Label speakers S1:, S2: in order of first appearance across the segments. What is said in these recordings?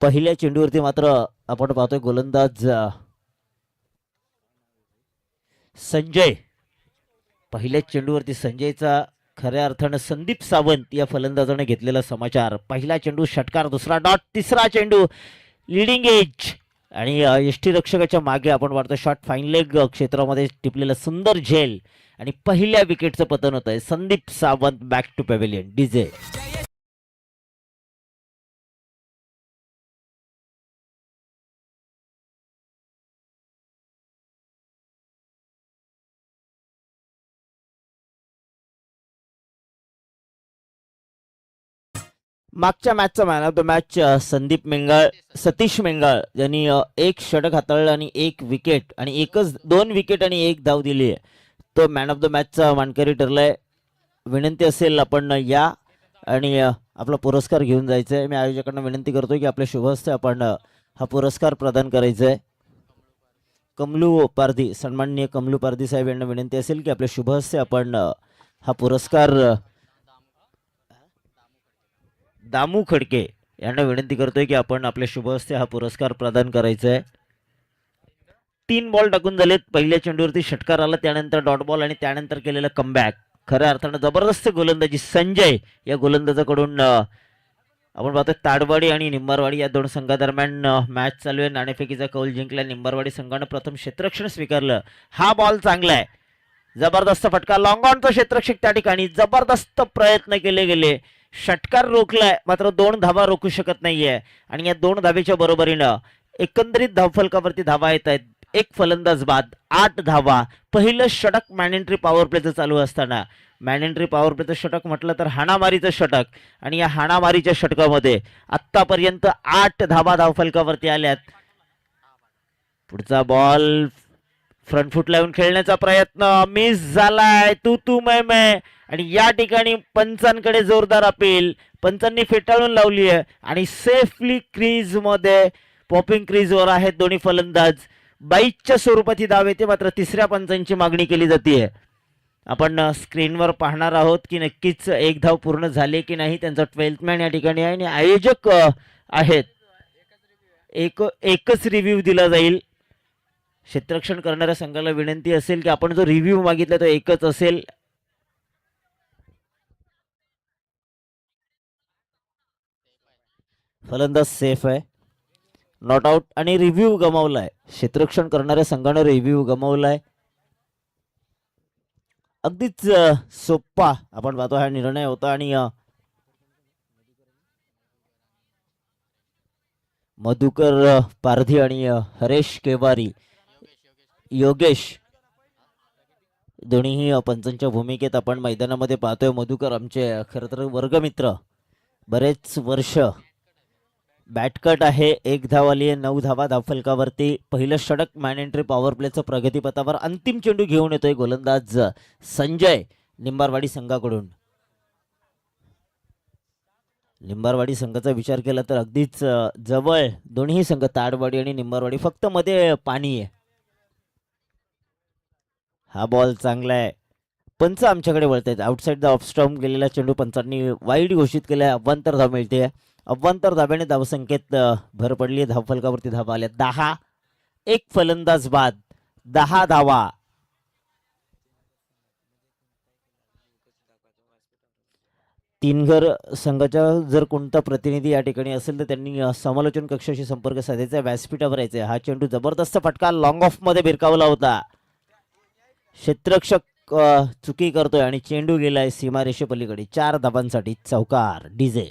S1: पहिल्या चेंडूवरती मात्र आपण पाहतोय गोलंदाज संजय. पहिल्या चेंडूवरती संजयचा खऱ्या अर्थानं संदीप सावंत या फलंदाजाने घेतलेला समाचार. पहिला चेंडू षटकार, दुसरा डॉट, तिसरा चेंडू लिडिंग एज आणि यष्टीरक्षकाच्या मागे आपण पाहतो शॉट फाईन लेग क्षेत्रामध्ये टिपलेला सुंदर झेल आणि पहिल्या विकेटचं पतन होत आहे. Sandeep Sawant back to pavilion. DJ मागच्या मॅचचा man of the match Sandeep Mengal, Satish Mengal यांनी एक षटक हाताळलं आणि एक विकेट आणि दोन विकेट आणि एक धाव दिली आहे. तो मॅन ऑफ द मॅचचा मानकरी ठरलाय. विनंती असेल आपण या आणि आपला पुरस्कार घेऊन जायचा आहे. मी आयोजकांना विनंती करतोय की आपल्या शुभ हस्ते आपण हा पुरस्कार प्रदान करायचा आहे. कमलू पारधी, सन्माननीय कमलू पारधी साहेब यांना विनंती असेल की आपल्या शुभ हस्ते आपण हा पुरस्कार दामू खडके यांना विनंती करतोय की आपण आपल्या शुभ हस्ते हा पुरस्कार प्रदान करायचा आहे. 3 बॉल टाकून झालेत. पहिल्या चेंडूवरती षटकार आला, त्यानंतर डॉट बॉल आणि त्यानंतर केलेलं कमबॅक. खऱ्या अर्थानं जबरदस्त गोलंदाजी संजय या गोलंदाजाकडून. आपण पाहतोय ताडवाडी आणि निंबारवाडी या दोन संघादरम्यान मॅच चालू आहे. नाणेफेकीचा कौल जिंकला. निंबारवाडी संघानं प्रथम क्षेत्ररक्षण स्वीकारलं. हा बॉल चांगला आहे, जबरदस्त फटका, लॉंग ऑन. तो क्षेत्ररक्षक त्या ठिकाणी जबरदस्त प्रयत्न केले गेले, षटकार रोखलाय, मात्र 2 धावा रोखू शकत नाहीये. आणि या 2 धावेच्या बरोबरीनं एकंदरीत धावफलकावरती धावा येत आहेत. एक फलंदाज बाद, 8 धावा. पहिलं षटक मॅनेंट्री पॉवर प्लेचं चालू असताना. मॅनेंट्री पॉवर प्लेचं षटक म्हटलं तर हाणामारीचं षटक आणि या हाणामारीच्या षटकामध्ये आत्तापर्यंत 8 धावा धावफलकावरती आल्यात. पुढचा बॉल फ्रंट फुट लावून खेळण्याचा प्रयत्न मिस झालाय. तू मै आणि या ठिकाणी पंचांकडे जोरदार अपील. पंचांनी फेटाळून लावली आहे आणि सेफली क्रीज मध्ये, पॉपिंग क्रीजवर आहेत दोन्ही फलंदाज. 22च्या स्वरूपात ही धाव येते, मात्र तिसऱ्या पंचांची मागणी केली जाते. आपण स्क्रीनवर पाहणार आहोत की नक्कीच एक धाव पूर्ण झाली की नाही. त्यांचा 12th मॅन या ठिकाणी आहे आणि आयोजक आहेत. एकच रिव्ह्यू दिला जाईल. क्षेत्ररक्षण करणाऱ्या संघाला विनंती असेल की आपण जो रिव्ह्यू मागितला तो एकच असेल. फलंदाज सेफ आहे, नॉट आउट आणि रिव्ह्यू गमावलाय. क्षेत्ररक्षण करणाऱ्या संघाने रिव्ह्यू गमावलाय. अगदीच सोप्पा आपण पाहतो हा निर्णय होता आणि मधुकर पारधी आणि हरेश केवारी, योगेश दोन्हीही पंचांच्या भूमिकेत आपण मैदानामध्ये पाहतोय. मधुकर आमचे खरं तर वर्गमित्र, बरेच वर्ष. बॅटकट आहे, 1 धाव आली आहे, 9 धावा धावफलकावरती. पहिलं षटक मॅन एंट्री पॉवर प्लेचं प्रगतीपथावर. अंतिम चेंडू घेऊन येतोय गोलंदाज संजय निंबारवाडी संघाकडून. निंबारवाडी संघाचा विचार केला तर अगदीच जवळ दोन्ही संघ, ताडवाडी आणि निंबारवाडी, फक्त मध्ये पाणी आहे. हा बॉल चांगला आहे. पंच आमच्याकडे वळत आहेत. आउटसाइड द ऑफ स्टंप गेलेला चेंडू पंचांनी वाईड घोषित केलाय. अव्वांतर धाव मिळते. अव्वांतर धाब्याने धावसंख्येत भर पडली. धावफलकावरती धावा आल्या 10. एक फलंदाज बाद, 10 धावा. तीनघर संघाचा जर कोणता प्रतिनिधी या ठिकाणी असेल तर त्यांनी समालोचन कक्षाशी संपर्क साधायचा, व्यासपीठावर यायचा. हा चेंडू जबरदस्त फटका लॉंग ऑफ मध्ये भिरकावला होता. क्षेत्ररक्षक चुकी करतोय आणि चेंडू गेलाय सीमारेषे पलीकडे. 4 धाबांसाठी चौकार डीजे.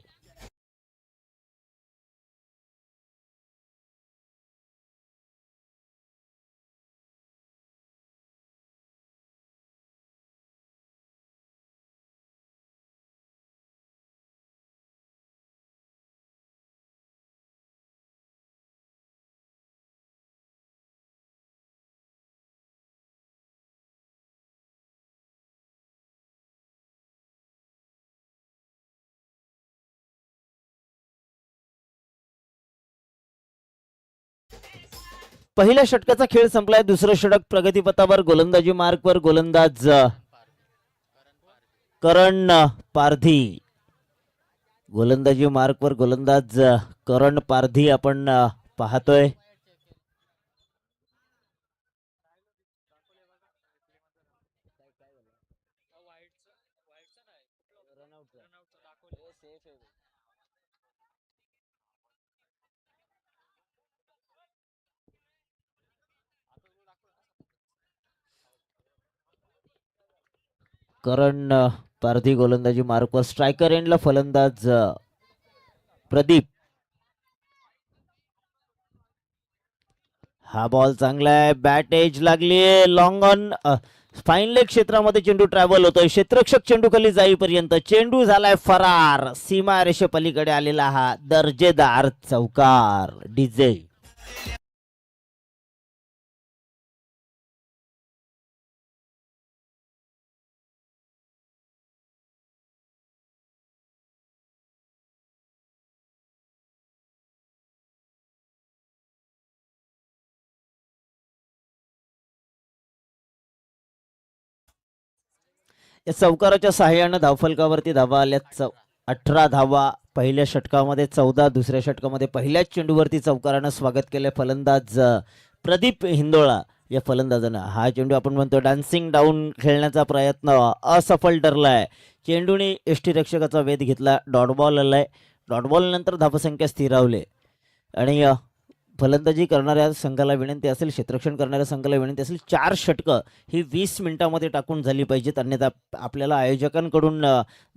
S1: पहिल्या षटकाचा खेळ संपलाय. दुसरं षटक प्रगतीपथावर. गोलंदाजी मार्कवर गोलंदाज करण पारधी. गोलंदाजी मार्कवर गोलंदाज करण पारधी आपण पाहतोय. करण पारधी गोलंदाजी मार्कवर. स्ट्रायकर एंडला फलंदाज प्रदीप. हा बॉल चांगला आहे. बॅट एज लागली. लॉंग ऑन फाईन लेग क्षेत्रामध्ये चेंडू ट्रॅव्हल होतोय. क्षेत्ररक्षक चेंडू खाली जाईपर्यंत चेंडू झालाय फरार. सीमा रेषे पलीकडे आलेला हा दर्जेदार चौकार डीजे. या चौकाराच्या सहाय्यानं धावफलकावरती धावा आल्या. 18 धावा पहिल्या षटकामध्ये, 14 दुसऱ्या षटकामध्ये. पहिल्याच चेंडूवरती चौकारानं स्वागत केलंय फलंदाज प्रदीप हिंदोळा या फलंदाजानं. हा चेंडू आपण म्हणतो डान्सिंग डाऊन खेळण्याचा प्रयत्न असफल ठरलाय. चेंडूने यष्टीरक्षकाचा वेध घेतला. डॉट बॉल आलाय. डॉट बॉल नंतर धावसंख्या स्थिरावले आणि फलंदाजी करणाऱ्या संघाला विनंती असेल, क्षेत्ररक्षण करणाऱ्या संघाला विनंती असेल, 4 षटकं ही 20 मिनिटांमध्ये टाकून झाली पाहिजेत. अन्यथा आपल्याला आयोजकांकडून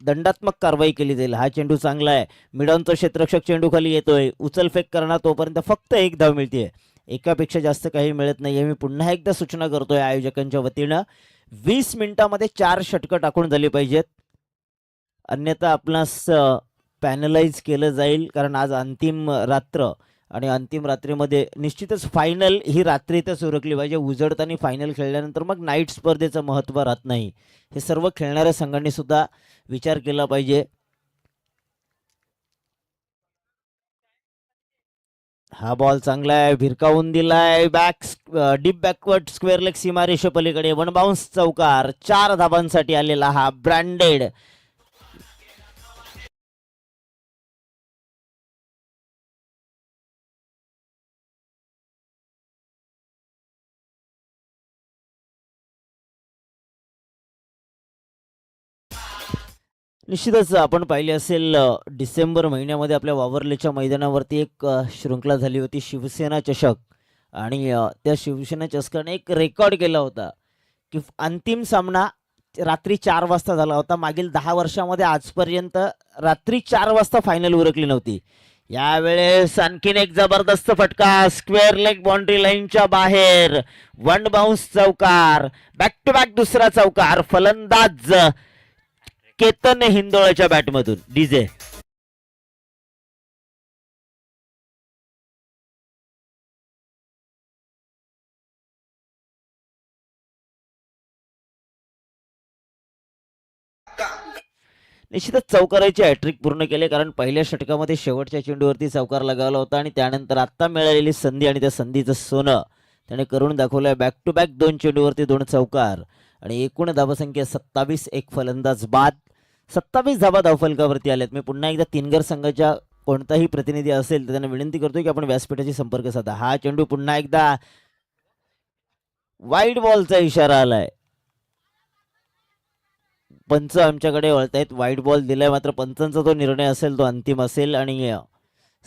S1: दंडात्मक कारवाई केली जाईल. हा चेंडू चांगला आहे. मिडॉनचा क्षेत्ररक्षक चेंडू खाली येतोय. उचलफेक करणार तोपर्यंत फक्त 1 धाव मिळते. एकापेक्षा जास्त काही मिळत नाही. मी पुन्हा एकदा सूचना करतोय आयोजकांच्या वतीनं, 20 मिनिटांमध्ये 4 षटकं टाकून झाली पाहिजेत. अन्यथा आपणास पॅनलाइज केलं जाईल. कारण आज अंतिम रात्र आणि अंतिम रात्रीमध्ये निश्चितच फायनल ही रात्रीतच उरकली पाहिजे. उजडताना फायनल खेळल्यानंतर मग नाईट स्पर्धेचं महत्त्व राहत नाही. हे सर्व खेळणाऱ्या संघांनी सुद्धा विचार केला पाहिजे. हा बॉल चांगला आहे. भिरकावून दिलाय. डीप बॅकवर्ड स्क्वेअर लेग सीमारेषे पलीकडे. 1 बाउन्स चौकार. 4 धाबांसाठी आलेला हा ब्रँडेड. निश्चितच आपण पाहिले असेल, डिसेंबर महिन्यामध्ये आपल्या वावरलेच्या मैदानावरती एक शृंखला झाली होती, शिवसेना चषक. आणि त्या शिवसेना चषकाने एक रेकॉर्ड केला होता की अंतिम सामना रात्री 4 वाजता झाला होता. मागील 10 वर्षामध्ये आजपर्यंत रात्री 4 वाजता फायनल उरकली नव्हती. यावेळेस आणखीन एक जबरदस्त फटका. स्क्वेअर लेग बाउंड्री लाईनच्या बाहेर. 1 बाउन्स चौकार. बॅक टू बॅक दुसरा चौकार. फलंदाज केतन हिंदोळच्या बॅटमधून डीजे. निश्चितच चौकाराची हॅट्रिक पूर्ण केले. कारण पहिल्या षटकामध्ये शेवटच्या चेंडूवरती चौकार लगावला होता आणि त्यानंतर आता मिळालेली संधी आणि त्या संधीचं सोनं त्याने करून दाखवलंय. बॅक टू बॅक 2 चेंडूवरती 2 चौकार आणि एकूण धावसंख्या 27. एक फलंदाज बाद. 27 धाबा धावफलकावरती आल्यात. मी पुन्हा एकदा तीनगर संघाच्या कोणताही प्रतिनिधी असेल तर त्यांना विनंती करतोय की आपण व्यासपीठाशी संपर्क साधा. हा चेंडू पुन्हा एकदा वाईड बॉलचा इशारा आलाय. पंच आमच्याकडे वळतायत. वाईट बॉल दिलाय, मात्र पंचांचा तो निर्णय असेल तो अंतिम असेल. आणि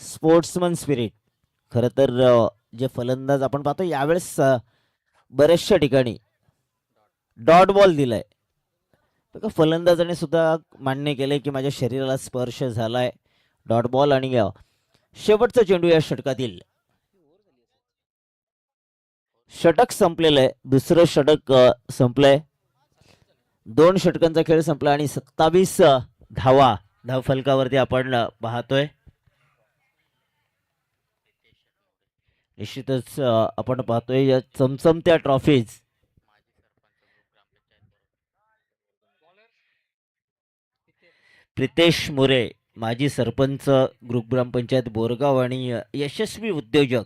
S1: स्पोर्ट्समन स्पिरिट खरं तर जे फलंदाज आपण पाहतो यावेळेस बऱ्याचशा ठिकाणी डॉट बॉल दिलाय. बघा फलंदाजाने सुद्धा मान्य केलंय की माझ्या शरीराला स्पर्श झालाय. डॉट बॉल आणि शेवटचा चेंडू या षटकातील. षटक संपलेलं आहे. दुसरं षटक संपलंय. 2 षटकांचा खेळ संपला आणि 27 धावा धावफलकावरती आपण पाहतोय. निश्चितच आपण पाहतोय या चमचमत्या ट्रॉफीज. प्रितेश मोरे माजी सरपंच ग्रुप ग्रामपंचायत बोरगाव आणि यशस्वी उद्योजक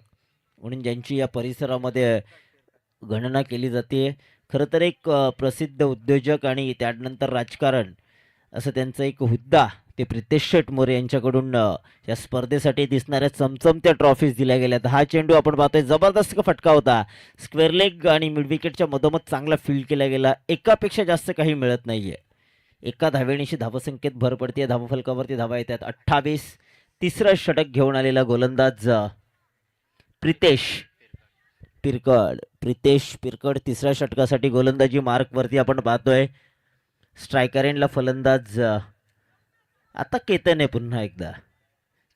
S1: म्हणून ज्यांची या परिसरामध्ये गणना केली जाते. खरं तर एक प्रसिद्ध उद्योजक आणि त्यानंतर राजकारण असं त्यांचा एक हुद्दा ते प्रितेश शेट मोरे यांच्याकडून या स्पर्धेसाठी दिसणाऱ्या चमचमत्या ट्रॉफीज दिल्या गेल्यात. हा चेंडू आपण पाहतोय जबरदस्त फटका होता. स्क्वेअर लेग आणि मिड विकेटच्या मधोमध चांगला फील्ड केला गेला. एकापेक्षा जास्त काही मिळत नाहीये. एका धावेणीशी धावसंख्येत भर पडते. धावफलकावरती धावा येतात 28. तिसरं षटक घेऊन आलेला गोलंदाज प्रितेश पिरकड. प्रितेश पिरकड तिसऱ्या षटकासाठी गोलंदाजी मार्कवरती आपण पाहतोय. स्ट्रायकर एंडला फलंदाज आता केतन आहे पुन्हा एकदा,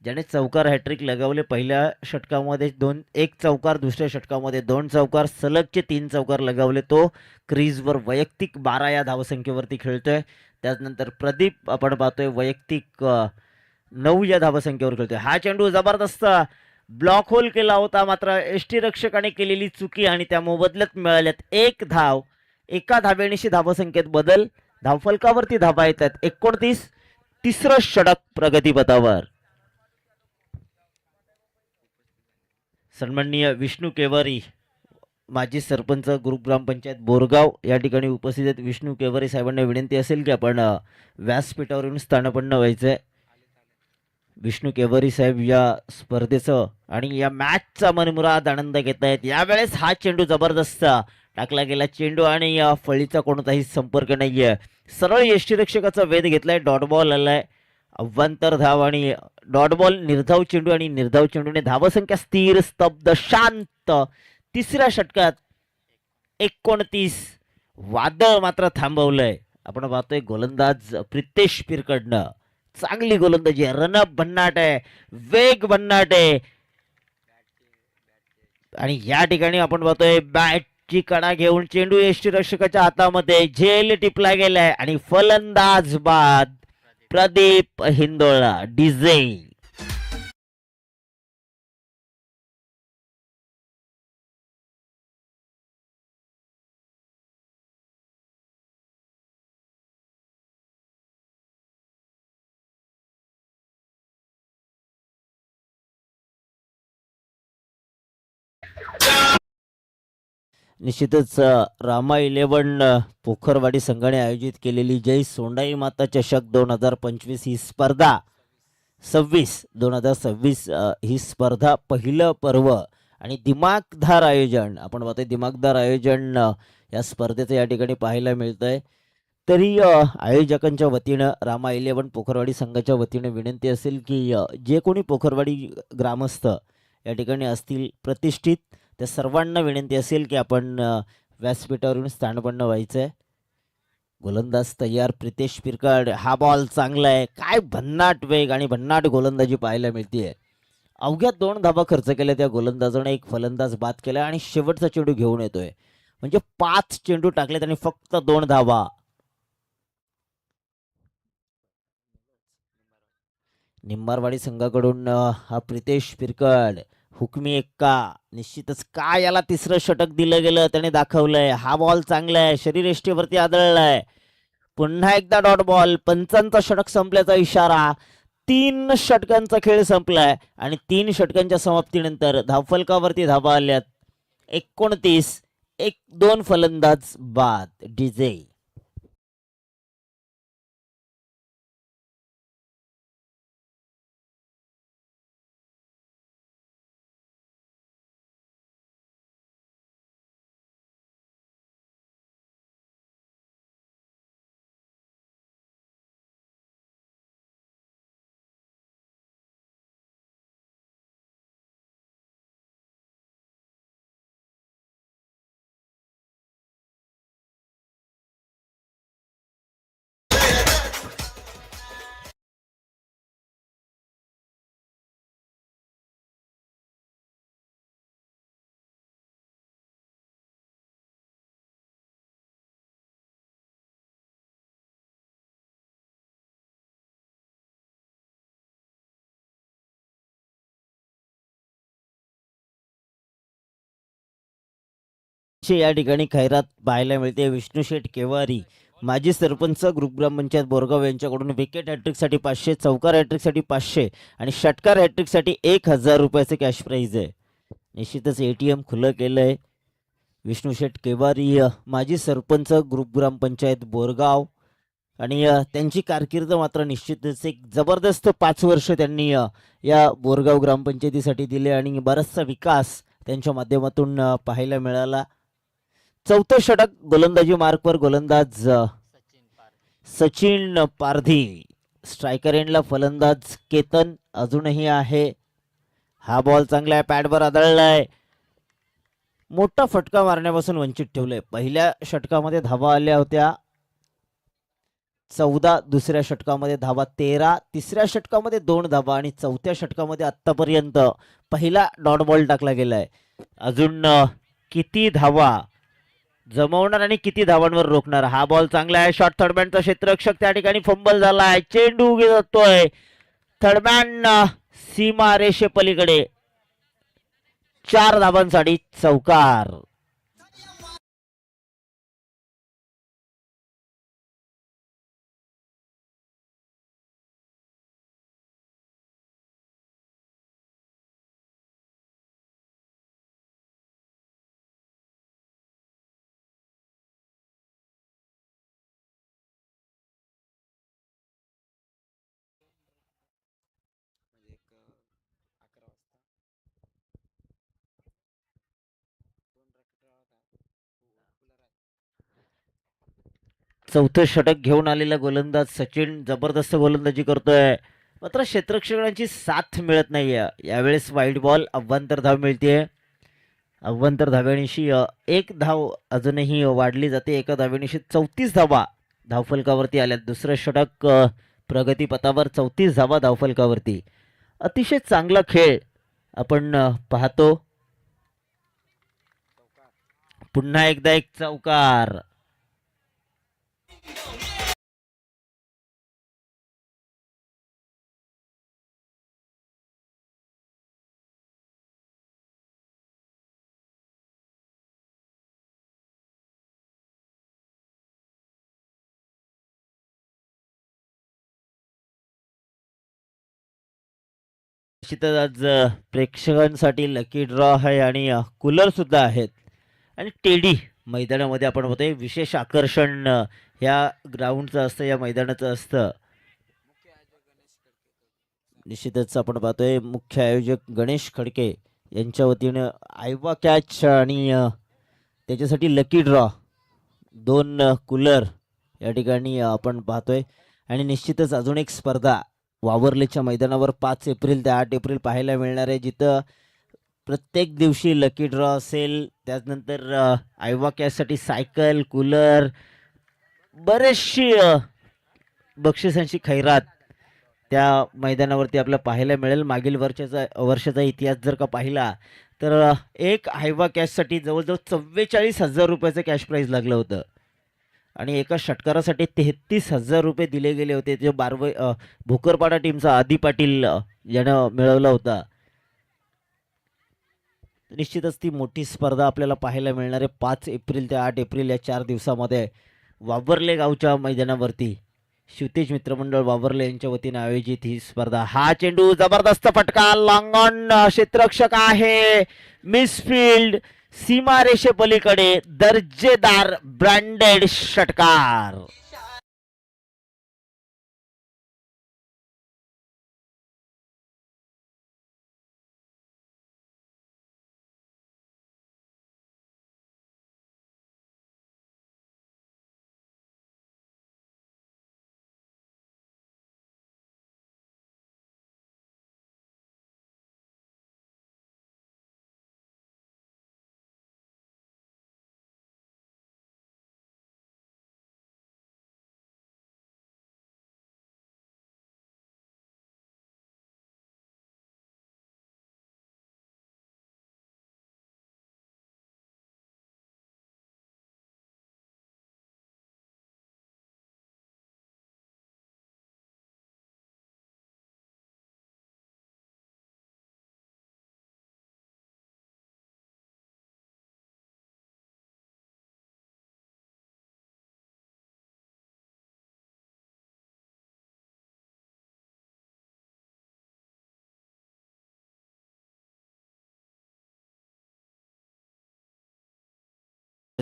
S1: ज्याने चौकार हॅट्रिक लगावले. पहिल्या षटकामध्ये एक चौकार, दुसऱ्या षटकामध्ये 2 चौकार, सलगचे 3 चौकार लगावले. तो क्रीजवर वैयक्तिक 12 या धावसंख्येवरती खेळतोय. त्यानंतर प्रदीप आपण पाहतोय वैयक्तिक 9 या धावसंख्येवर खेळतोय. हा चेंडू जबरदस्त ब्लॉक होल केला होता, मात्र यष्टीरक्षकाने केलेली चुकी आणि त्या मोबदल्यात मिळाल्यात 1 धाव. एका धावेणीशी धावसंख्येत बदल. धावफलकावरती धावा येतात 29. तिसरं षटक प्रगतीपथावर. सन्माननीय विष्णू केवारी माजी सरपंच ग्रुप ग्रामपंचायत बोरगाव या ठिकाणी उपस्थित आहेत. विष्णू केवारी साहेबांना विनंती असेल की आपण व्यासपीठावर येऊन स्थानपन्न व्हायचंय. विष्णू केवारी साहेब या स्पर्धेचं आणि या मॅचचा मनमुराद आनंद घेत आहेत. यावेळेस हा चेंडू जबरदस्त टाकला गेला चेंडू आणि या फळीचा कोणताही संपर्क नाहीये. सरळ यष्टीरक्षकाचा वेध घेतलाय. डॉट बॉल आलाय. अव्वांतर धाव आणि डॉट बॉल निर्धाव चेंडू आणि निर्धाव चेंडूने धावसंख्या स्थिर, स्तब्ध, शांत. तिसऱ्या षटकात 29. वादळ मात्र थांबवलंय. आपण पाहतोय गोलंदाज प्रितेश पिरकडनं चांगली गोलंदाजी आहे. रनअप भन्नाट आहे, वेग भन्नाट आहे आणि या ठिकाणी आपण पाहतोय बॅटची कडा घेऊन चेंडू यष्टीरक्षकाच्या हातामध्ये झेल टिपला गेलाय आणि फलंदाज बाद प्रदीप हिंदोळा डीजे. निश्चितच रामा 11 पोखरवाडी संघाने आयोजित केलेली जय सोंडाई माता चषक 2025 ही स्पर्धा 2026 ही स्पर्धा पहिलं पर्व आणि दिमागदार आयोजन आपण पाहतोय. दिमागदार आयोजन या स्पर्धेचं या ठिकाणी पाहायला मिळतंय. तरी आयोजकांच्या वतीनं रामा 11 पोखरवाडी संघाच्या वतीने विनंती असेल की जे कोणी पोखरवाडी ग्रामस्थ या ठिकाणी असतील प्रतिष्ठित, त्या सर्वांना विनंती असेल की आपण व्यासपीठावरून स्थानपन्न व्हायचं आहे. गोलंदाज तयार प्रितेश पिरकाड. हा बॉल चांगला आहे. काय भन्नाट वेग आणि भन्नाट गोलंदाजी पाहायला मिळते. अवघ्या 2 धाबा खर्च केल्या त्या गोलंदाजाने. एक फलंदाज बाद केला आणि शेवटचा चेंडू घेऊन येतोय. म्हणजे 5 चेंडू टाकलेत आणि फक्त 2 धावा. निंबारवाडी संघाकडून हा प्रितेश पिरकड हुकमी एक्का. निश्चितच काय याला तिसरं षटक दिलं गेलं त्याने दाखवलंय. हा बॉल चांगला आहे, शरीरयष्टीवरती आदळलाय. पुन्हा एकदा डॉट बॉल. पंचांचा षटक संपल्याचा इशारा. 3 षटकांचा खेळ संपलाय आणि 3 षटकांच्या समाप्तीनंतर धावफलकावरती धावा आल्यात 29. 1-2 फलंदाज बाद. डीजे. या ठिकाणी खैरात पाहायला मिळते. विष्णू शेठ केवारी माजी सरपंच ग्रुप ग्रामपंचायत बोरगाव यांच्याकडून विकेट हॅट्रिकसाठी 500, चौकार हॅट्रिकसाठी 500 आणि षटकार हॅट्रिकसाठी 1000 रुपयाचे कॅश प्राईज आहे. निश्चितच ATM खुलं केलंय. विष्णू शेठ केवारी माजी सरपंच ग्रुप ग्रामपंचायत बोरगाव आणि त्यांची कारकीर्द मात्र निश्चितच एक जबरदस्त 5 वर्ष त्यांनी या बोरगाव ग्रामपंचायतीसाठी दिले आणि बराचसा विकास त्यांच्या माध्यमातून पाहायला मिळाला. चौथं षटक गोलंदाजी मार्कवर गोलंदाज सचिन पारधी, स्ट्रायकर एंडला फलंदाज केतन अजूनही आहे. हा बॉल चांगला आहे, पॅडवर आदळलाय, मोठा फटका मारण्यापासून वंचित ठेवलंय. पहिल्या षटकामध्ये धावा आल्या होत्या 14, दुसऱ्या षटकामध्ये धावा 13, तिसऱ्या षटकामध्ये 2 धावा आणि चौथ्या षटकामध्ये आतापर्यंत पहिला डॉट बॉल टाकला गेलाय. अजून किती धावा जमवणार आणि किती धावांवर रोखणार. हा बॉल चांगला आहे, शॉर्ट थर्डमॅनचा क्षेत्ररक्षक त्या ठिकाणी फंबल झालाय, चेंडू उगे जातोय, थर्डमॅन सीमा रेषे पलीकडे, 4 धावांसाठी चौकार. चौथं षटक घेऊन आलेला गोलंदाज सचिन जबरदस्त गोलंदाजी करतोय, मात्र क्षेत्ररक्षकांची साथ मिळत नाहीये. यावेळेस वाईट बॉल, अव्वंतर धाव मिळते. अव्वंतर धाव्यानिशी 1 धाव अजूनही वाढली जाते. एका धाव्यानिशी 34 धावा धावफलकावरती आल्या. दुसरं षटक प्रगतीपथावर, 34 धावा धावफलकावरती. अतिशय चांगला खेळ आपण पाहतो. पुन्हा एकदा एक चौकार. निश्चितच आज प्रेक्षकांसाठी लकी ड्रॉ आहे आणि कूलर सुद्धा आहेत. आणि टेडी मैदानामध्ये आपण होतोय, विशेष आकर्षण ह्या ग्राउंडचं असतं, या मैदानाचं असतं. निश्चितच आपण पाहतोय मुख्य आयोजक गणेश खडके यांच्या वतीनं आयवा कॅच आणि त्याच्यासाठी लकी ड्रॉ 2 कूलर या ठिकाणी आपण पाहतोय. आणि निश्चितच अजून एक स्पर्धा वावरलेच्या मैदानावर 5 एप्रिल ते 8 एप्रिल पाहायला मिळणार आहे, जिथं प्रत्येक दिवशी लकी ड्रॉ असेल. त्यानंतर आयवा कॅचसाठी सायकल, कूलर, बरेचशी बक्षिसांची खैरात त्या मैदानावरती आपल्याला पाहायला मिळेल. मागील वर्षाचा इतिहास जर का पाहिला तर एक हायवा कॅचसाठी जवळजवळ 44,000 रुपयाचं कॅश प्राईज लागलं होतं आणि एका षटकारासाठी 33,000 रुपये दिले गेले होते. जे भोकरपाडा टीमचा आदी पाटील यानं मिळवला होता. निश्चितच ती मोठी स्पर्धा आपल्याला पाहायला मिळणार आहे 5 एप्रिल ते 8 एप्रिल या 4 दिवसामध्ये वावरले गावच्या मैदानावरती. शिवतेज मित्रमंडळ वावरले यांच्या वतीने आयोजित ही स्पर्धा. हा चेंडू जबरदस्त फटका, लॉंग ऑन, क्षेत्ररक्षक आहे, मिसफिल्ड, सीमारेषे पलीकडे, दर्जेदार ब्रँडेड षटकार.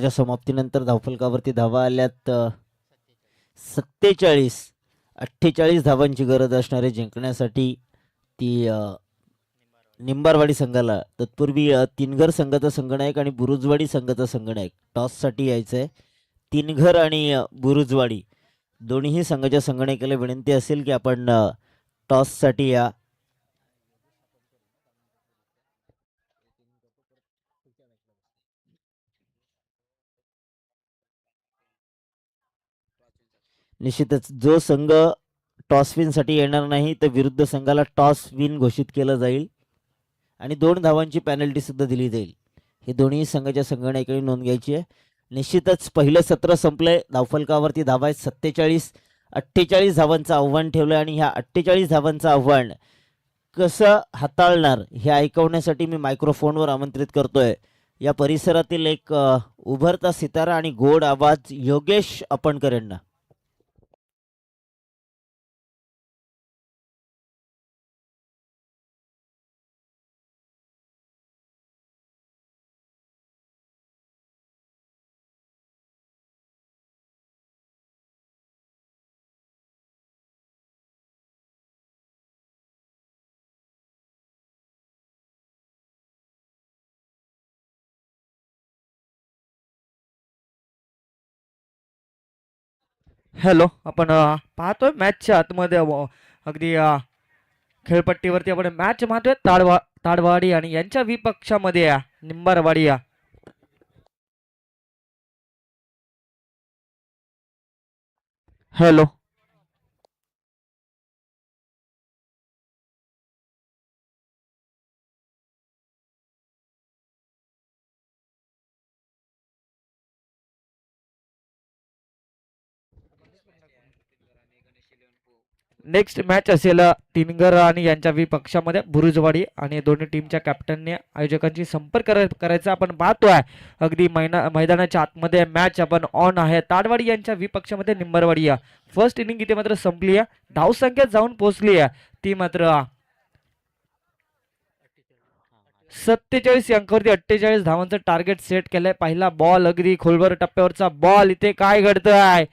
S1: समाप्तीनंतर धावफलकावरती धावा आल्यात 47-48 धावांची गरज असणारे जिंकण्यासाठी ती निंबारवाडी संघाला. तत्पूर्वी तिनघर संघाचा संघनायक आणि बुरुजवाडी संघाचा संघनायक टॉससाठी यायचं आहे. तिनघर आणि बुरुजवाडी दोन्ही संघाच्या संघनायकाला विनंती असेल की आपण टॉससाठी या. निश्चितच जो संघ टॉस विनसाठी येणार नाही तर विरुद्ध संघाला टॉस विन घोषित केलं जाईल आणि 2 धावांची पॅनल्टी सुद्धा दिली जाईल. हे दोन्ही संघाच्या संघनायकांनी नोंद घ्यायची आहे. निश्चितच पहिलं सत्र संपलंय. धावफलकावरती धावा आहेत 47-48 धावांचं आव्हान ठेवलं आणि ह्या 48 धावांचं आव्हान कसं हाताळणार हे ऐकवण्यासाठी मी मायक्रोफोनवर आमंत्रित करतोय या परिसरातील एक उभरता सितारा आणि गोड आवाज योगेश अपणकर यांना.
S2: हॅलो, आपण पाहतोय मॅचच्या आतमध्ये अगदी खेळपट्टीवरती आपण मॅच पाहतोय ताडवाडी आणि यांच्या विपक्षामध्ये निंबारवाडी. हॅलो, नेक्स्ट मॅच असेल तिनगर आणि यांच्या विपक्षामध्ये बुरुजवाडी आणि दोन्ही टीमच्या कॅप्टनने आयोजकांशी संपर्क करायचा आपण पाहतोय. अगदी मैदानाच्या आतमध्ये मॅच आपण ऑन आहे. ताडवाडी यांच्या विपक्षामध्ये निंबरवाडी. फर्स्ट इनिंग इथे मात्र संपली आहे. धावसंख्या जाऊन पोहोचली आहे ती मात्र 47 अंकावरती 48 धावांचं टार्गेट सेट केलंय. पहिला बॉल अगदी खोलवर टप्प्यावरचा बॉल. इथे काय घडतंय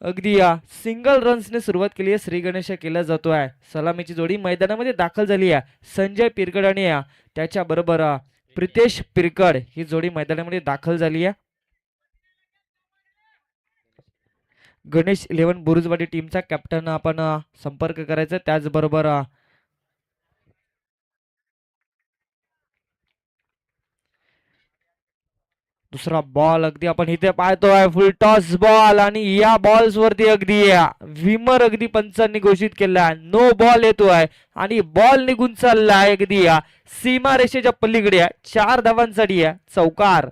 S2: अगदी सिंगल रन्सने सुरुवात केली आहे. श्री गणेश केला जातोय. सलामीची जोडी मैदानामध्ये दाखल झाली आहे. संजय पिरकड आणि त्याच्या बरोबर प्रितेश पिरकड ही जोडी मैदानामध्ये दाखल झाली आहे. गणेश 11 बुरुजवाडी टीमचा कॅप्टन आपण संपर्क करायचा. त्याचबरोबर दुसरा बॉल अगदी आपण इथे पाहतोय फुल टॉस बॉल आणि या बॉल्स वरती अगदी विमर अगदी पंचांनी घोषित केला. नो बॉल येतोय आणि बॉल निघून चाललाय अगदी सीमा रेषेच्या पलीकडे 4 धावांसाठी चौकार.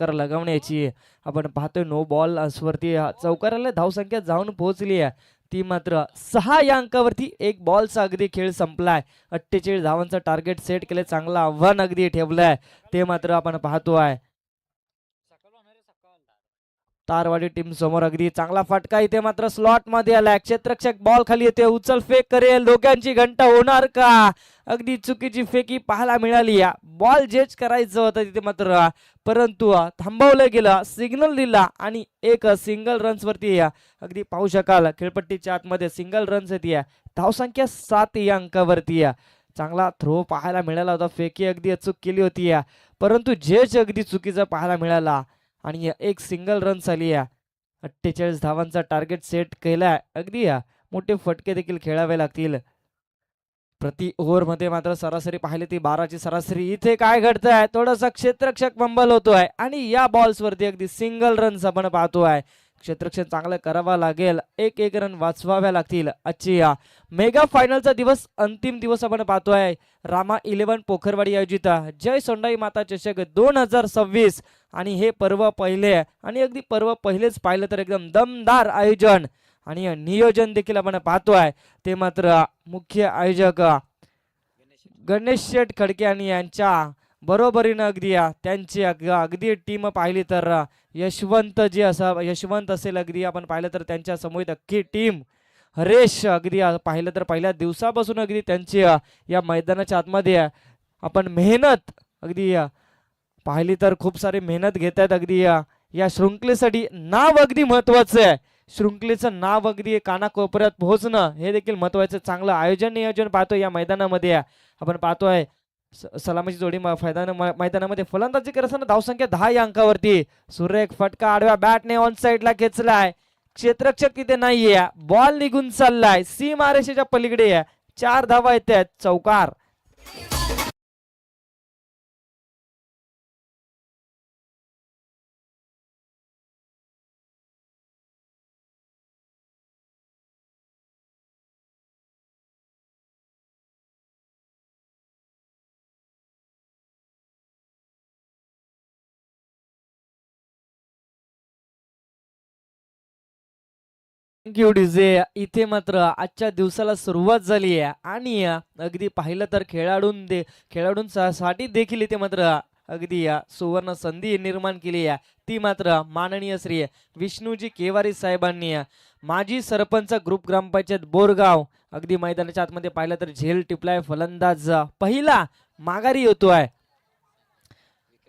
S2: लगावण्याची आपण पाहतोय. नो बॉल वरती चौकाराला धावसंख्या जाऊन पोहोचली आहे ती मात्र 6 या अंकावरती. 1 बॉलचा अगदी खेळ संपलाय. 48 धावांचं टार्गेट सेट केलंय. चांगलं आव्हान अगदी ठेवलंय ते मात्र आपण पाहतोय. तारवाडी टीम समोर अगदी चांगला फटका इथे मात्र स्लॉट मध्ये आलाय. क्षेत्ररक्षक बॉल खाली येते. उचल फेक करेल. दोघांची घंटा होणार का? अगदी चुकीची फेकी पाहायला मिळाली. बॉल जज करायचं होतं तिथे मात्र परंतु थांबवलं गेलं. सिग्नल दिला आणि एक सिंगल रन्स वरती अगदी पाहू शकाल खेळपट्टीच्या आतमध्ये सिंगल रन्स येते. धावसंख्या 7 या अंकावरती. चांगला थ्रो पाहायला मिळाला होता. फेकी अगदी अचूक केली होती परंतु जज अगदी चुकीचा पाहायला मिळाला आणि एक सिंगल रन्स आली. 48 धावांचा टार्गेट सेट केलाय. अगदी मोठे फटके देखील खेळावे लागतील. प्रति ओव्हर मध्ये मात्र सरासरी पाहिली ती 12ची सरासरी. इथे काय घडतंय? थोडासा क्षेत्ररक्षक बंबल होतोय आणि या बॉल्स वरती अगदी सिंगल रन्स आपण पाहतोय. क्षेत्ररक्षण चांगलं करावं लागेल. एक एक रन वाचवाव्या लागतील. आजची मेगा फायनलचा दिवस, अंतिम दिवस आपण पाहतोय. रामा 11 पोखरवाडी आयोजित जय सोंडाई माता चषक 2026 आणि हे पर्व पहिले आणि अगदी पर्व पहिलेच पाहिलं तर एकदम दमदार आयोजन आणि नियोजन देखील आपण पाहतोय. ते मात्र मुख्य आयोजक गणेश शेठ खडके आणि यांच्या बरोबरीनं अगदी त्यांची अगदी टीम पाहिली तर यशवंत यशवंत असेल, अगदी आपण पाहिलं तर त्यांच्या समोर अख्खी टीम, हरेश अगदी पाहिलं तर पहिल्या दिवसापासून अगदी त्यांची या मैदानाच्या आतमध्ये आपण मेहनत अगदी पाहिली तर खूप सारी मेहनत घेत आहेत. अगदी या शृंखलेसाठी नाव अगदी महत्वाचं आहे. शृंखलेचं नाव अगदी कानाकोपऱ्यात पोहोचणं हे देखील महत्वाचं. चांगलं आयोजन नियोजन पाहतो या मैदानामध्ये. आपण पाहतोय सलामीची जोडी मैदानामध्ये फलंदाजी करत असताना धावसंख्या 10 या अंकावरती. सुरेख फटका आडव्या बॅटने ऑन साइडला खेचलाय. क्षेत्ररक्षक तिथे नाहीये. बॉल निघून चाललाय सीमारेषेच्या पलीकडे. 4 धावा येतात. चौकार. Thank you DJ. इथे मात्र आजच्या दिवसाला सुरुवात झाली आहे आणि अगदी पाहिलं तर खेळाडूंसाठी देखील इथे मात्र अगदी सुवर्ण संधी निर्माण केली आहे. ती मात्र माननीय श्री विष्णूजी केवारी साहेबांनी, माजी सरपंच ग्रुप ग्रामपंचायत बोरगाव, अगदी मैदानाच्या आतमध्ये पाहिलं तर झेल टिपलाय. फलंदाज पहिला माघारी येतोय.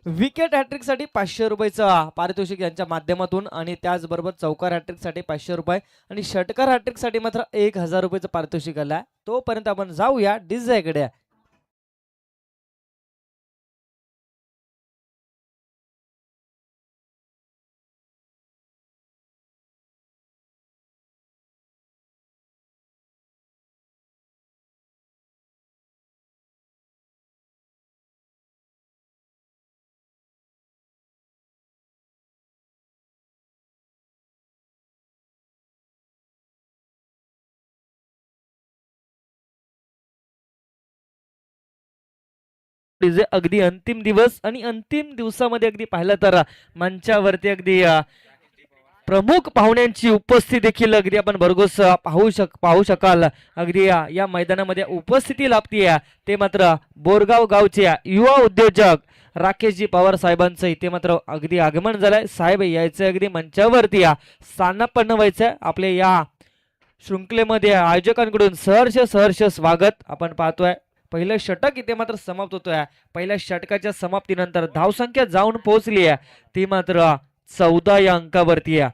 S2: विकेट हॅट्रिक साठी 500 रुपयाचं पारितोषिक यांच्या माध्यमातून आणि त्याचबरोबर चौकार हॅट्रिक साठी 500 रुपये आणि षटकार हॅट्रिक साठी मात्र 1000 रुपयाचं पारितोषिक आलंय. तोपर्यंत आपण जाऊया डीजेकडे. डीजे अगदी अंतिम दिवस आणि अंतिम दिवसामध्ये अगदी पाहिलं तर मंचावरती अगदी प्रमुख पाहुण्यांची उपस्थिती देखील अगदी आपण भरघोस पाहू शकाल. अगदी या मैदानामध्ये उपस्थिती लाभतीये ते मात्र बोरगाव गावचे युवा उद्योजक राकेशजी पवार साहेबांचं इथे मात्र अगदी आगमन झालंय. साहेब यायचं अगदी मंचावरती स्थानापन्न व्हायचंय. आपले या शृंखलेमध्ये आयोजकांकडून सहर्ष स्वागत. आपण पाहतोय पहिलं षटक इथे मात्र समाप्त होतोय. पहिल्या षटकाच्या समाप्तीनंतर धावसंख्या जाऊन पोहोचली आहे ती मात्र 14 या अंकावरती आहे.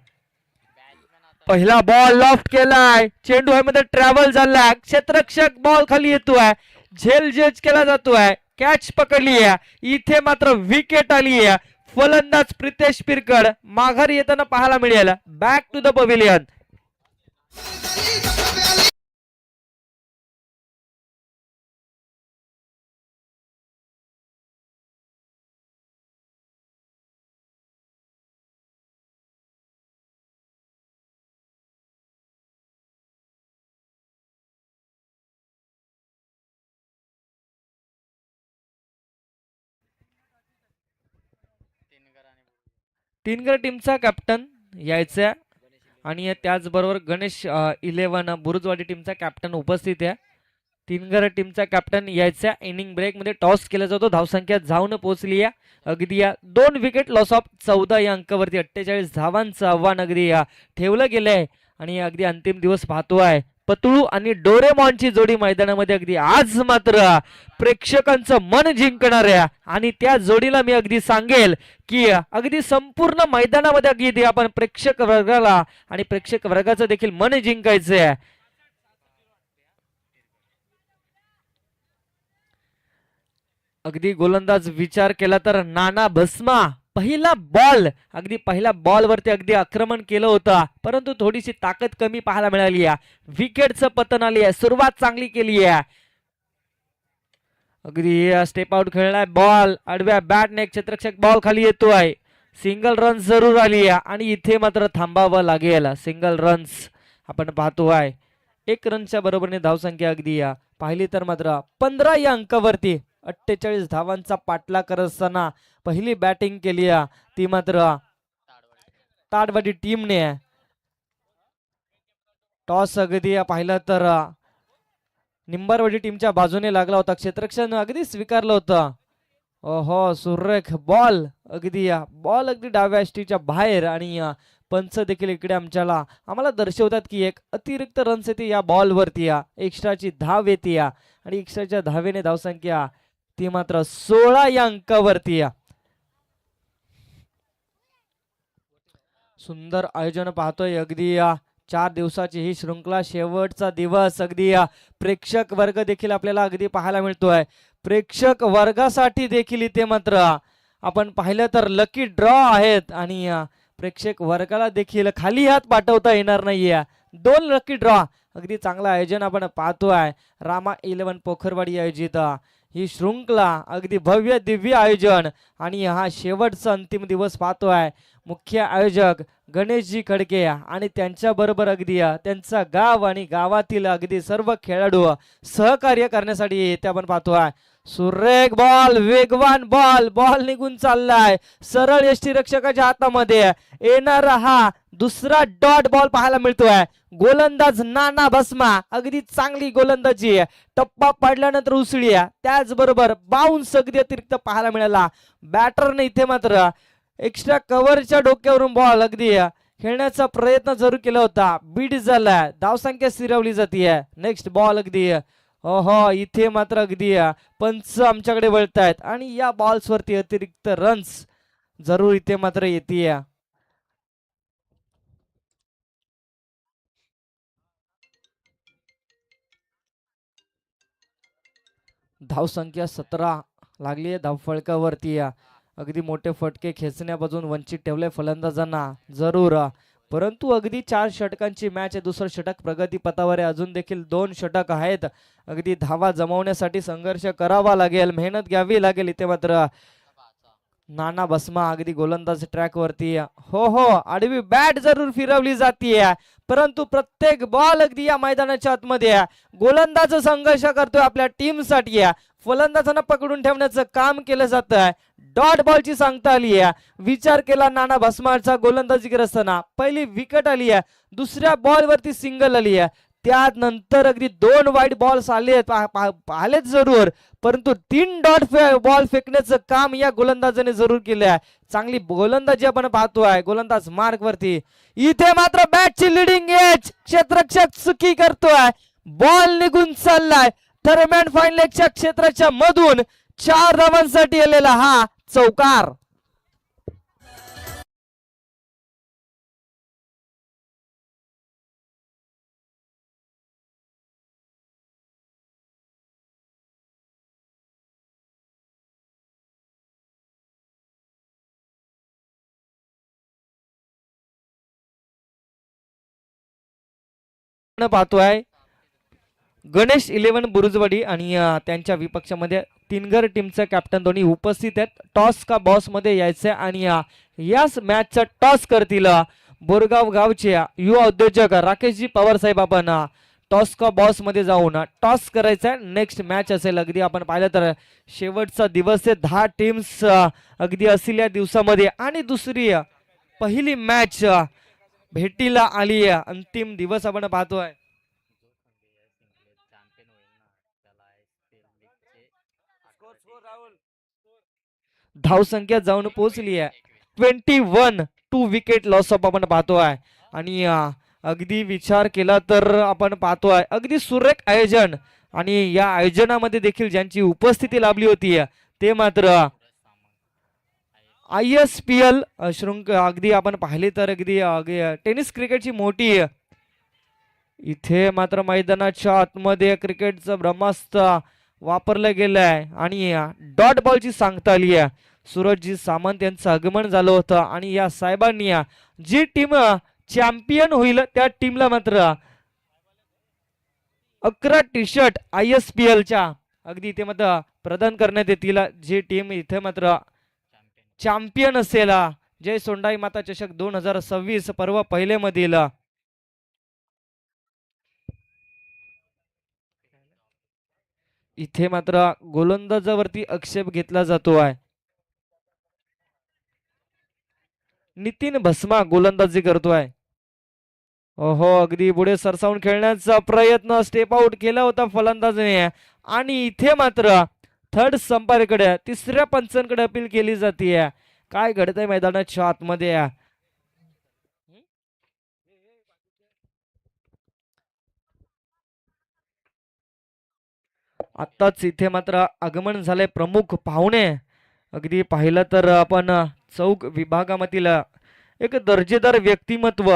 S2: पहिला बॉल लॉफ्ट केलाय. चेंडू मध्ये ट्रॅव्हल झालाय. क्षेत्ररक्षक बॉल खाली येतोय. झेल जज केला जातोय. कॅच पकडली आहे. इथे मात्र विकेट आली आहे. फलंदाज प्रितेश पिरकड माघारी येताना पाहायला मिळेल. Back to the pavilion. तीनगर टीमचा कॅप्टन यायचा आणि त्याचबरोबर गणेश 11 बुरुजवाडी टीमचा कॅप्टन उपस्थित आहे. तीनगर टीमचा कॅप्टन यायचा. इनिंग ब्रेक मध्ये टॉस केला जातो. धावसंख्या जाऊन पोहोचली आहे अगदी 2 विकेट लॉस ऑफ 14 या अंकावरती. 48 धावांचं आव्हान अगदी ठेवलं गेलंय आणि अगदी अंतिम दिवस पाहतोय. पतळू आणि डोरेमॉनची जोडी मैदानामध्ये अगदी आज मात्र प्रेक्षकांचं मन जिंकणार आहे आणि त्या जोडीला मी अगदी सांगेल की अगदी संपूर्ण मैदानामध्ये अगदी आपण प्रेक्षक वर्गाला आणि प्रेक्षक वर्गाचं देखील मन जिंकायचंय. अगदी गोलंदाज विचार केला तर नाना भस्मा पहिला बॉल अगदी पहिल्या बॉलवरती अगदी आक्रमण केलं होतं परंतु थोडीशी ताकद कमी पाहायला मिळाली आहे. विकेटचं पतन आली आहे. सुरुवात चांगली केली आहे. अगदी स्टेप आउट खेळलाय. बॉल आडव्या बॅटने क्षेत्ररक्षक बॉल खाली येतोय. सिंगल रन जरूर आली आहे आणि इथे मात्र थांबावं लागेल. सिंगल रन्स आपण पाहतो आहे. 1 रनच्या बरोबरीने धावसंख्या अगदी पाहिली तर मात्र 15 या अंकावरती 48 धावांचा पाठलाग करत असताना पहिली बॅटिंग केली ती मात्र ताडवाडी टीमने. टॉस अगदी पाहिलं तर निंबारवाडी टीमच्या बाजूने लागला होता. क्षेत्ररक्षण अगदी स्वीकारलं होतं. ओहो सुरेख बॉल अगदी बॉल अगदी डाव्या यष्टीच्या बाहेर आणि पंच देखील इकडे आम्हाला दर्शवतात की एक अतिरिक्त रन्स येते या बॉल वरती. एक्स्ट्राची धाव येते आणि एक्स्ट्राच्या धावेने धावसंख्या ती मात्र 16 या अंकावरती. सुंदर आयोजन पाहतोय अगदी 4 दिवसाची ही श्रृंखला. शेवटचा दिवस अगदी प्रेक्षक वर्ग देखील आपल्याला अगदी पाहायला मिळतोय. प्रेक्षक वर्गासाठी देखील इथे मात्र आपण पाहिलं तर लकी ड्रॉ आहेत आणि प्रेक्षक वर्गाला देखील खाली हात पाठवता येणार नाहीये. 2 लकी ड्रॉ. अगदी चांगलं आयोजन आपण पाहतोय. रामा 11 पोखरवाडी आयोजित ही श्रृंखला अगदी भव्य दिव्य आयोजन आणि हा शेवटचा अंतिम दिवस पाहतोय. मुख्य आयोजक गणेशजी खडके आणि त्यांच्या बरोबर अगदी त्यांचा गाव आणि गावातील अगदी सर्व खेळाडू सहकार्य करण्यासाठी येथे आपण पाहतोय. सुरेख बॉल, वेगवान बॉल, बॉल निघून चाललाय सरळ यष्टीरक्षकाच्या हातामध्ये. येणारा हा दुसरा डॉट बॉल पाहायला मिळतोय. गोलंदाज नाना भस्मा अगदी चांगली गोलंदाजी. टप्पा पडल्यानंतर उसळी त्याचबरोबर बाउन्स अगदी अतिरिक्त पाहायला मिळाला. बॅटरने इथे मात्र एक्स्ट्रा कव्हरच्या डोक्यावरून बॉल अगदी खेळण्याचा प्रयत्न जरूर केला होता. बीट झाला. धावसंख्या स्थिरावली जाते. नेक्स्ट बॉल अगदी ओहो इथे मात्र अगदी पंच आमच्याकडे वळतायत आणि या बॉल्स वरती अतिरिक्त रन्स जरूर इथे मात्र येते. धावसंख्या 17 लागली आहे धावफळकावरती. अगदी मोठे फटके खेचण्यापासून वंचित ठेवले फलंदाजांना जरूर. परंतु अगदी 4 षटकांची मॅच आहे. दुसरं षटक प्रगती पथावर आहे. अजून देखील 2 षटक आहेत. अगदी धावा जमवण्यासाठी संघर्ष करावा लागेल, मेहनत घ्यावी लागेल. इथे मात्र नाना भस्मा अगदी गोलंदाज ट्रॅक वरती. हो आडवी बॅट जरूर फिरवली जाते परंतु प्रत्येक बॉल अगदी या मैदानाच्या आतमध्ये गोलंदाज संघर्ष करतोय आपल्या टीम साठी. फलंदाजांना पकडून ठेवण्याचं काम केलं जात आहे. डॉट बॉलची सांगता आली आहे. विचार केला नाना भस्माचा गोलंदाजी करत असताना पहिली विकेट आली आहे. दुसऱ्या बॉल वरती सिंगल आली आहे. त्यानंतर अगदी 2 वाईड बॉल्स आले आलेत जरूर परंतु 3 डॉट बॉल फेकण्याचं काम या गोलंदाजाने जरूर केलं आहे. चांगली गोलंदाजी आपण पाहतोय. गोलंदाज मार्क वरती. इथे मात्र बॅटची लिडिंग एज. क्षेत्ररक्षक चुकी करतोय. बॉल निघून चाललाय. दरम्यान फाईन लेगच्या क्षेत्राच्या मधून 4 धावांसाठी आलेला हा चौकार. पाहतोय गणेश 11 बुरुजवाडी आणि त्यांच्या विपक्षामध्ये तीनगर टीमचा कॅप्टन दोन्ही उपस्थित आहेत. टॉस का बॉस मध्ये यायचंय आणि याच मॅचचा टॉस करतील बोरगाव गावचे युवा उद्योजक राकेशजी पवार साहेब. आपण टॉस का बॉस मध्ये जाऊन टॉस करायचा. नेक्स्ट मॅच असेल. अगदी आपण पाहिलं तर शेवटचा दिवस आहे. 10 टीम्स अगदी असतील या दिवसामध्ये आणि दुसरी पहिली मॅच भेटीला आली. अंतिम दिवस आपण पाहतोय. धावसंख्या जाऊन पोहोचली आहे 21. 2 विकेट लॉस ऑफ आपण पाहतोय आणि अगदी विचार केला तर आपण पाहतोय अगदी सुरेख आयोजन आणि या आयोजनामध्ये देखील ज्यांची उपस्थिती लाभली होती ते मात्र ISPL श्रृंखला अगदी आपण पाहिले तर अगदी टेनिस क्रिकेटची मोठी. इथे मात्र मैदानाच्या आतमध्ये क्रिकेटचं ब्रह्मास्त्र वापरलं गेलंय आणि डॉट बॉलची सांगता आली आहे. सूरजजी सामंत यांचं आगमन झालं होतं आणि या साहेबांनी जी टीम चॅम्पियन होईल त्या टीमला मात्र 11 टी-शर्ट ISPLच्या अगदी इथे मात्र प्रदान करण्यात येतील. जी टीम इथे मात्र चॅम्पियन असेल जय सोंडाई माता चषक 2026 पर्व पहिले मधील इथे मात्र गोलंदाजावरती आक्षेप घेतला जातो आहे. नितीन भस्मा गोलंदाजी करतोय. ओहो, अगदी पुढे सरसावून खेळण्याचा प्रयत्न, स्टेप आउट केला होता फलंदाजाने आणि इथे मात्र थर्ड संपाकडे तिसऱ्या पंचांकडे अपील केली जाते. काय घडतंय मैदानाच्या आतमध्ये? आत्ताच इथे मात्र आगमन झालंय प्रमुख पाहुणे. अगदी पाहिलं तर आपण चौक विभागामधील एक दर्जेदार व्यक्तिमत्व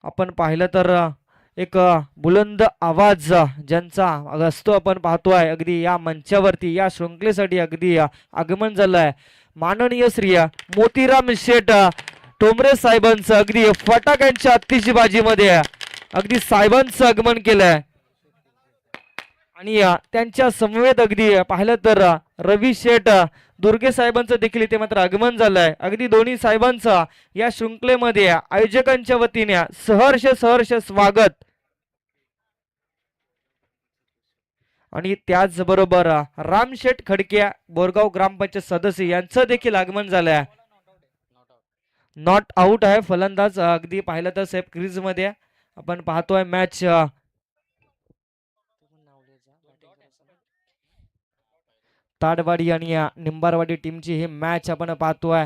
S2: आपण पाहिलं तर एक बुलंद आवाज ज्यांचा असतो आपण पाहतोय अगदी या मंचावरती या शृंखलेसाठी अगदी आगमन झालंय. माननीय श्री मोतीराम शेठ टोमरे साहेबांचं अगदी फटाक्यांच्या आतिषबाजीमध्ये अगदी साहेबांचं आगमन केलंय आणि त्यांच्या समवेत अगदी पाहिलं तर रवी शेठ दुर्गे साहेबांचं देखील इथे मात्र आगमन झालंय. अगदी दोन्ही साहेबांचं या शृंखलेमध्ये आयोजकांच्या वतीने सहर्ष सहर्ष स्वागत. आणि त्याचबरोबर रामशेठ खडके बोरगाव ग्रामपंचायत सदस्य यांचं देखील आगमन झालंय. नॉट आउट आहे फलंदाज. अगदी पाहिलं तर सेफ क्रीज मध्ये आपण पाहतोय मॅच ताडवाडी आणि निंबारवाडी टीमची ही मॅच आपण पाहतोय.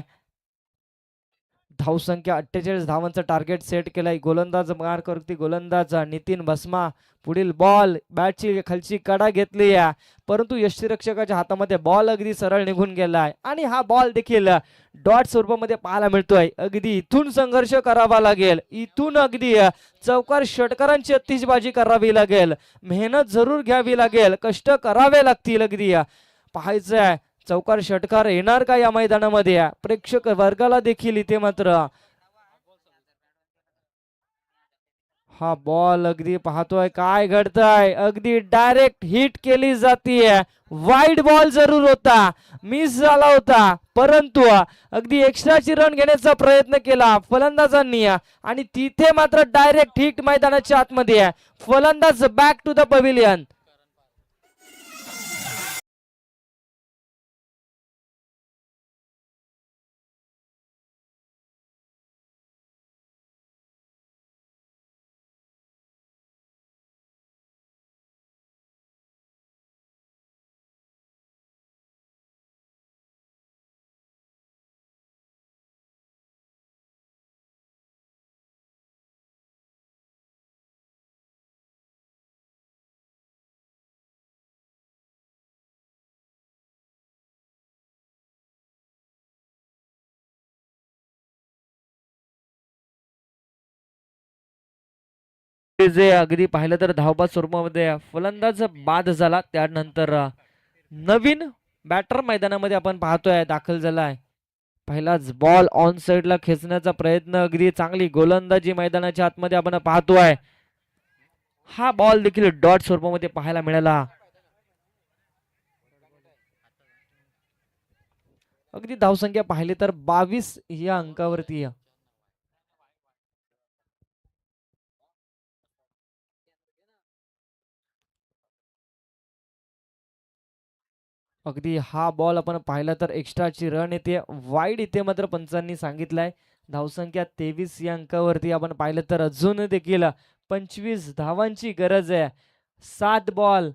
S2: धावसंख्या 48 धावांचं टार्गेट सेट केलंय. गोलंदाज मार करती गोलंदाज नितीन भस्मा. पुढील बॉल बॅटची खालची कडा घेतली आहे परंतु यष्टीरक्षकाच्या हातामध्ये बॉल अगदी सरळ निघून गेलाय आणि हा बॉल देखील डॉट स्वरूपामध्ये पाहायला मिळतोय. अगदी इथून संघर्ष करावा लागेल. इथून अगदी चौकार षटकारांची अतिशबाजी करावी लागेल. मेहनत जरूर घ्यावी लागेल. कष्ट करावे लागतील. अगदी पाहायचंय चौकार षटकार येणार का या मैदानामध्ये. प्रेक्षक वर्गाला देखील इथे मात्र हा बॉल अगदी पाहतोय काय घडतंय. अगदी डायरेक्ट हिट केली जातीये. वाईड बॉल जरूर होता, मिस झाला होता परंतु अगदी एक्स्ट्राची रन घेण्याचा प्रयत्न केला फलंदाजांनी आणि तिथे मात्र डायरेक्ट हिट मैदानाच्या आतमध्ये. फलंदाज बॅक टू द पवेलियन. जे अगदी पाहिलं तर धावबाद स्वरूपामध्ये फलंदाज बाद झाला. त्यानंतर नवीन बॅटर मैदानामध्ये आपण पाहतोय दाखल झालाय. पहिलाच बॉल ऑन साइडला खेचण्याचा प्रयत्न. अगदी चांगली गोलंदाजी मैदानाच्या आतमध्ये आपण पाहतोय. हा बॉल देखील डॉट स्वरूपामध्ये पाहायला मिळाला. अगदी धावसंख्या पाहिली तर 22 या अंकावरती अगदी हा बॉल आपण पाहिला तर एक्स्ट्राची रन येते. वाईड इथे मात्र पंचांनी सांगितलंय. धावसंख्या 23 या अंकावरती आपण पाहिलं तर अजून देखील 25 धावांची गरज आहे. 7 बॉल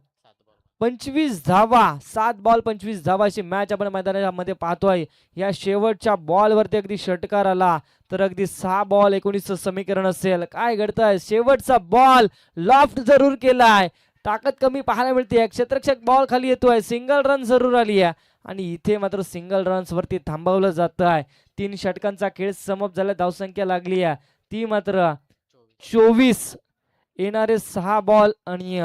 S2: 25 धावा, 7 बॉल 25 धावाची मॅच आपण मैदानामध्ये पाहतोय. या शेवटच्या बॉलवरती अगदी षटकार आला तर अगदी 6 बॉल 19 समीकरण असेल. काय घडतंय शेवटचा बॉल लॉफ्ट जरूर केलाय. ताकद कमी पाहायला मिळते. क्षेत्ररक्षक बॉल खाली येतोय. सिंगल रन जरूर आली आहे आणि इथे मात्र सिंगल रन्स वरती थांबवलं जात आहे. 3 षटकांचा खेळ समाप्त झाला. धावसंख्या लागली आहे ती मात्र 24. येणारे 6 बॉल आणि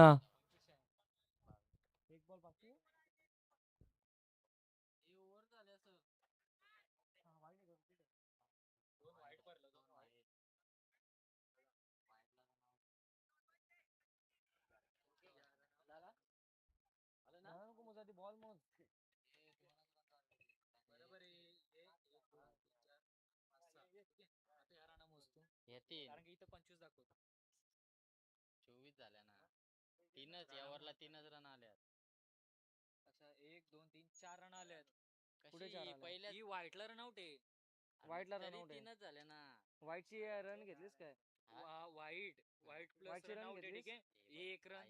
S3: येतील
S4: कारण की इथं 25 दाखवतो.
S3: 24 झाल्या ना. तीनच या ओव्हरला 3च रन आल्यात.
S4: अच्छा 1 2 3 4 रन आलेत.
S2: पुढे
S3: कशी
S2: चार आल्या.
S3: पहिल्या
S4: ही व्हाईटला रन आउट आहे.
S2: व्हाईटला
S3: तरी
S2: run out आहे.
S3: 3च झाल्या ना.
S2: व्हाईटची रन घेतलीस काय?
S3: हा?
S4: व्हाईट प्लस
S2: व्हाईटची
S4: रन
S2: run
S4: आउट आहे. ठीक
S2: घेतलीस?
S4: आहे. एक रन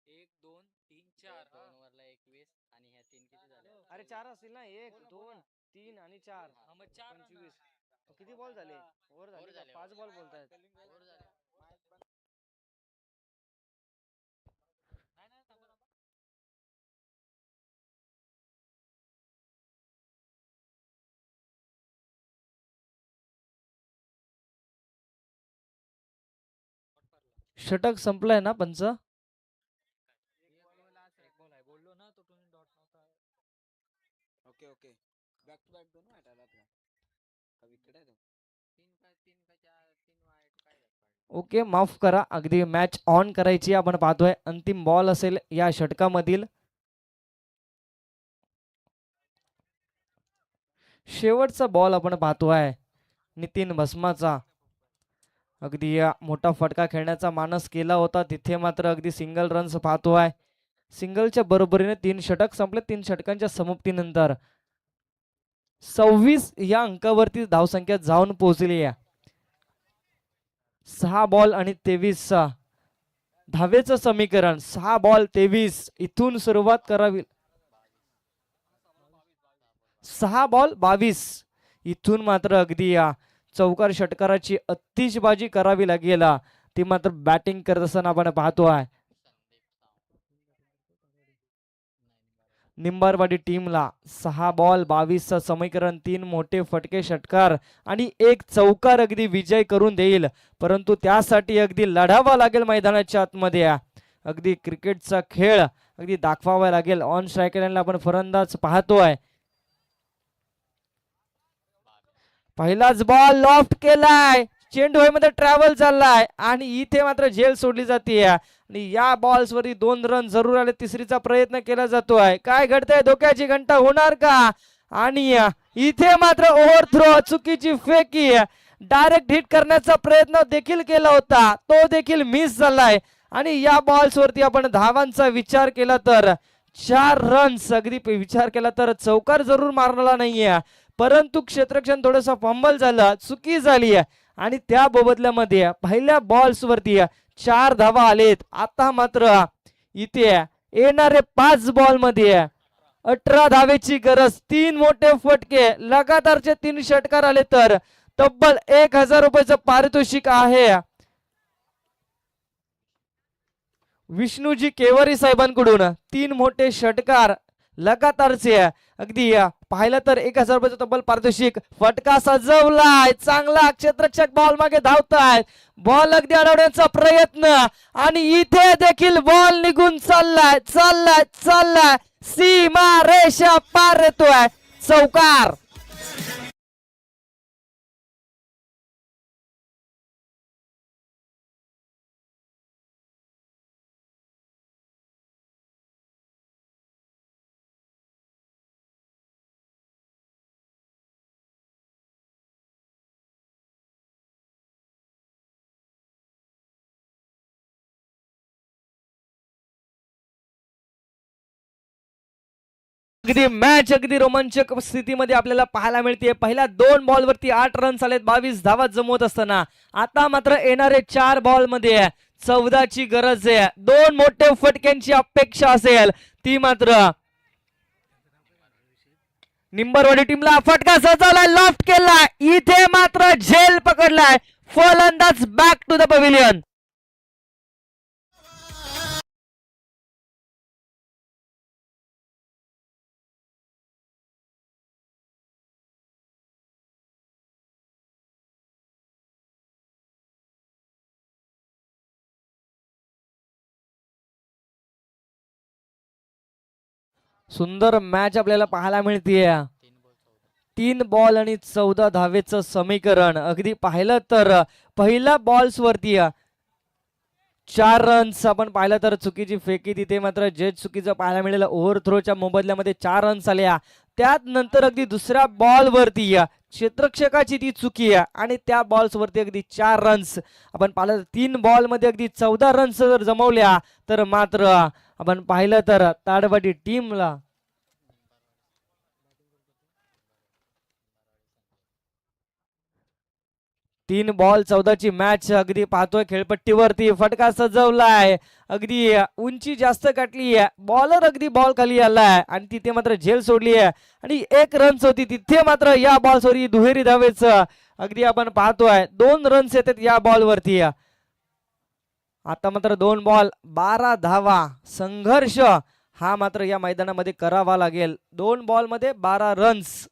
S4: 1 2 3 4
S3: 2 ओव्हरला 21 आणि ह्या 3 किती झाल्या?
S2: अरे 4 असतील ना, 1 2 3 आणि 4
S4: हा मग 4 रन
S2: 25. किती बॉल झाले? ओव्हर झाले का?
S3: झाले,
S2: 5 बॉल बोलतायत.
S3: ओव्हर झाल्या.
S4: नाही नाही थांबा थांबा.
S2: षटक संपलाय ना पंच?
S4: एक बॉल आहे बोललो ना तो तुम्ही डॉट नव्हता.
S5: Okay okay back to back दोन वाईट आला आपला का विकेट आहे तो
S3: 3 का 4 3 वाईट काय झालं?
S2: ओके, माफ करा. अगदी मॅच ऑन करायची आपण पाहतोय. अंतिम बॉल असेल या षटकामधील. शेवटचा बॉल आपण पाहतोय नितीन भस्माचा. अगदी मोठा फटका खेळण्याचा मानस केला होता, तिथे मात्र अगदी सिंगल रन्स पाहतोय. सिंगलच्या बरोबरीने 3 षटक संपले. 3 षटकांच्या समाप्तीनंतर 26 या अंकावरती धावसंख्या जाऊन पोहोचली आहे. 6 बॉल आणि 23 धावेचं समीकरण. 6 बॉल 23 इथून सुरुवात करावी. 6 बॉल 22 इथून मात्र अगदी चौकार षटकाराची अतिशबाजी करावी लागेल. ती मात्र बॅटिंग करत असताना आपण पाहतोय. निंबारवाडी टीमला 6 बॉल 22 समीकरण, 3 मोठे फटके षटकार आणि 1 चौकार अगदी विजय करून देईल. परंतु त्यासाठी अगदी लढावा लागेल मैदानाच्या आतमध्ये. अगदी क्रिकेटचा खेळ अगदी दाखवावा लागेल. ऑन स्ट्राईक लाईनला आपण फलंदाज पाहतोय. पहिलाच बॉल लॉफ्ट केलाय. चेंडू मध्ये ट्रॅव्हल चाललाय आणि इथे मात्र झेल सोडली जाते. आणि या बॉल्स वरती 2 रन जरूर आले. तिसरीचा प्रयत्न केला जातोय. काय घडतंय? धोक्याची घंटा होणार का? आणि इथे मात्र ओव्हर थ्रो, चुकीची फेकी. डायरेक्ट हिट करण्याचा प्रयत्न देखील केला होता, तो देखील मिस झालाय. आणि या बॉल्स वरती आपण धावांचा विचार केला तर 4 रन्स. अगदी विचार केला तर चौकार जरूर मारलेला नाहीये, परंतु क्षेत्ररक्षण थोडंसं फंबल झालं, चुकी झाली आणि त्या बदल्यामध्ये पहिल्या बॉल्स वरती 4 धावा आलेत. आता मात्र इथे येणारे 5 बॉल मध्ये 18 धावेची गरज. 3 मोठे फटके, लगातारचे 3 षटकार आले तर तब्बल 1000 रुपयाचं पारितोषिक आहे. विष्णूजी केवारी साहेबांकडून 3 मोठे षटकार लगातारचे. अगदी पाहिलं तर 1000 रुपयाचं तब्बल पारितोषिक. फटका सजवलाय चांगला. क्षेत्ररक्षक बॉल मागे धावतायत. बॉल अगदी अडवण्याचा प्रयत्न आणि इथे देखील बॉल निघून चाललाय चाललाय चाललाय. सीमा रेषा पार येतोय. चौकार. अगदी मॅच अगदी रोमांचक स्थितीमध्ये आपल्याला पाहायला मिळते. पहिल्या 2 बॉल वरती 8 रन्स आलेत, 22 धावा जमवत असताना आता मात्र येणारे 4 बॉल मध्ये 14 ची गरज आहे. 2 मोठे फटक्यांची अपेक्षा असेल, ती मात्र निंबरवाडी टीमला. फटका सजवलाय, लॉफ्ट केलाय, इथे मात्र झेल पकडलाय. फलंदाज बॅक टू द पवेलियन. सुंदर मॅच आपल्याला पाहायला मिळतीये. 3 बॉल आणि 14 धावेचं समीकरण. अगदी पाहिलं तर पहिल्या बॉल्स वरती 4 रन्स आपण पाहिलं तर चुकीची फेकी, तिथे मात्र जे चुकीचं पाहायला मिळेल. ओव्हर थ्रोच्या मोबदल्यामध्ये 4 रन्स आल्या. त्यात नंतर अगदी दुसऱ्या बॉल वरती क्षेत्ररक्षकाची ती चुकी आहे आणि त्या बॉल्स वरती अगदी 4 रन्स आपण पाहिलं. 3 बॉल मध्ये अगदी 14 रन्स जर जमवल्या तर मात्र आपण पाहिलं तर ताडवाडी टीमला 3 बॉल 14ची मॅच अगदी पाहतोय. खेळपट्टीवरती फटका सजवलाय, अगदी उंची जास्त गाठली आहे, बॉलर अगदी बॉल खाली आलाय आणि तिथे मात्र झेल सोडली आहे आणि 1 रन्स होती तिथे मात्र या बॉलवर दुहेरी धावेचं अगदी आपण पाहतोय. 2 रन्स येतात या बॉलवरती. आता मात्र 2 बॉल 12 धावा संघर्ष हा मात्र या मैदानामध्ये करावा लागेल. 2 बॉल मध्ये 12 रन्स.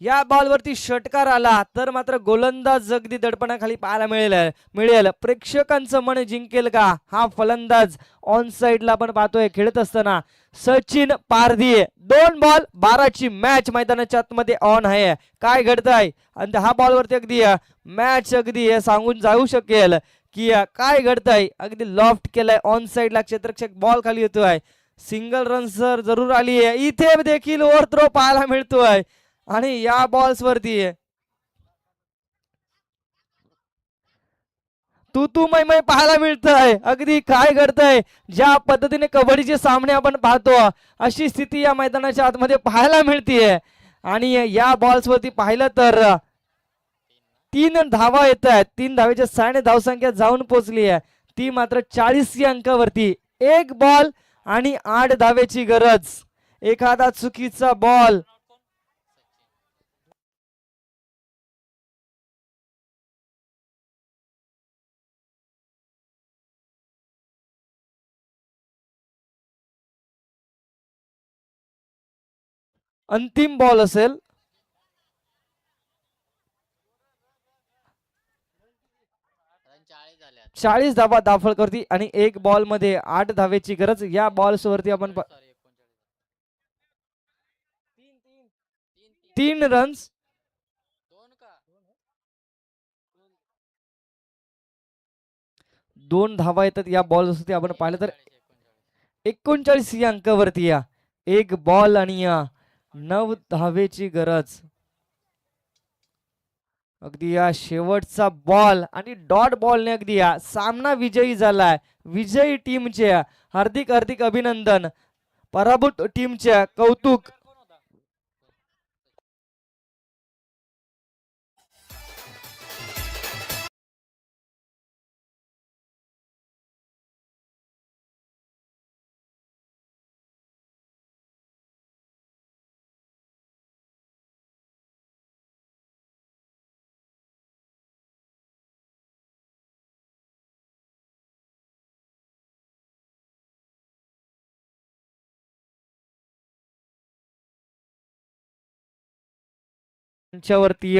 S2: या बॉलवरती षटकार आला तर मात्र गोलंदाज अगदी दडपणाखाली पाहायला मिळेल. प्रेक्षकांचं मन जिंकेल का हा फलंदाज ऑन साइडला आपण पाहतोय खेळत असताना सचिन पारधी. 2 बॉल 12ची मॅच मैदानाच्या आतमध्ये ऑन आहे. काय घडतंय आणि हा बॉलवरती अगदी मॅच अगदी सांगून जाऊ शकेल की काय घडतंय. अगदी लॉफ्ट केलाय ऑन साइडला, क्षेत्ररक्षक बॉल खाली येतोय. सिंगल रन सर जरूर आली आहे. इथे देखील ओव्हर थ्रो पाहायला मिळतोय आणि या बॉल्स वरती तू मै पाहायला मिळतंय. अगदी काय घडतंय, ज्या पद्धतीने कबड्डीचे सामने आपण पाहतो अशी स्थिती या मैदानाच्या आतमध्ये पाहायला मिळतीये. आणि या बॉल्स वरती पाहिलं तर 3 धावा येत आहेत. 3 धावेच्या साने धावसंख्या जाऊन पोहोचली आहे, ती मात्र 40 अंकावरती. 1 बॉल आणि 8 धावेची गरज. एखादा चुकीचा बॉल अंतिम बॉल असेल.
S3: रन 40 झाले आता.
S2: 40 धावा दाखल करती आणि 1 बॉल मध्ये 8 धावेची गरज. या बॉल्स वरती आपण
S3: सॉरी 39.
S2: 3 रन्स.
S3: 2 का
S2: 2 धावा येतात या बॉल वरती आपण पाहिलं तर 39 या अंकावरती 1 बॉल आणि 9 धावेची गरज. अगदी या शेवटचा बॉल आणि डॉट बॉलने अगदी सामना विजयी झालाय. विजयी टीमचे हार्दिक हार्दिक अभिनंदन. पराभूत टीमचे कौतुक. त्यांच्यावरती